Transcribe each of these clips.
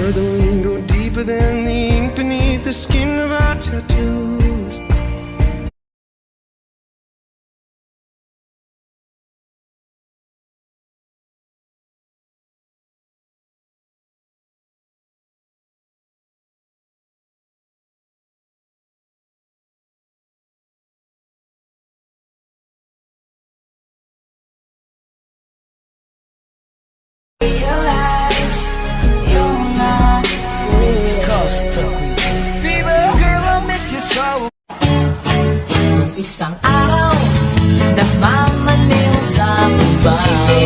further, we can go deeper than the ink beneath the skin of our tattoos. Isang araw, nagmamaniw sa bubay.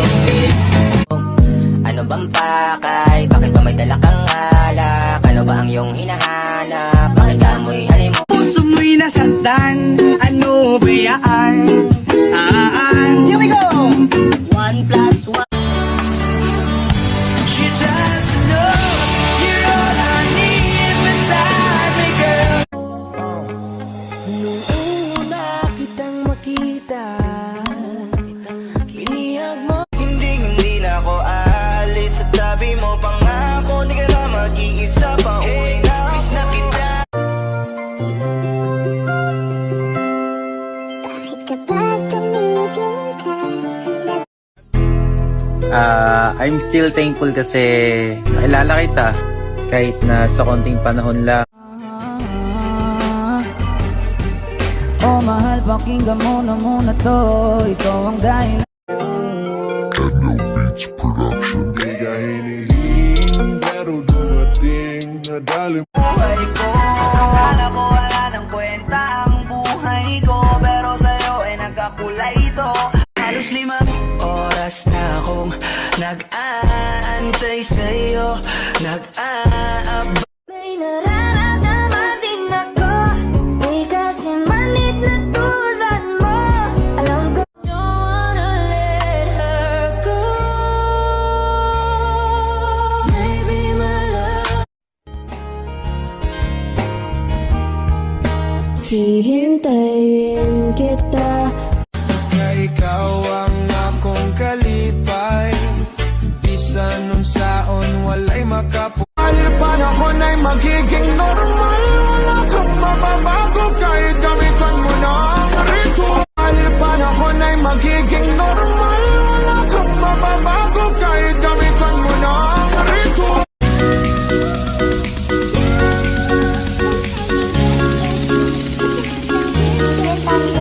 Ano bang pakay? Bakit ba may dala kang alak? Ano ba ang iyong hinahanap? Bakit ka mo'y halimot? Puso mo'y nasaktan. Ano ba yan? Here we go! 1 plus 1. She doesn't know you're all I need beside me, girl. Nung una kitang makita, biniyag mo. Hindi na ako aalis sa tabi mo. Pangako, di ka na mag-iisa pa. Uwi na, miss na kita. Bakit ka ba tumitingin ka? I'm still thankful kasi nakilala kita kahit na sa konting panahon lang. Oh mahal, pakinggan mo na muna to. Ikaw ang dahilan. Techno Beats Production. Di ka hiniling, pero dumating na dalim. Buhay ko, akala ko wala ng kwenta ang buhay ko, pero sa'yo ay nagkakulay ito. Halos 5 oras na akong nag-aantay sa'yo, nag-aabay. May nararamdaman din ako, di kasi manit na tulad mo. Alam ko, don't wanna let her go. Baby, my love. Hihintayin kita. Kaya ikaw ang akong kalipay. Bisan nung saon walay makapu. Panahon ay magiging normal.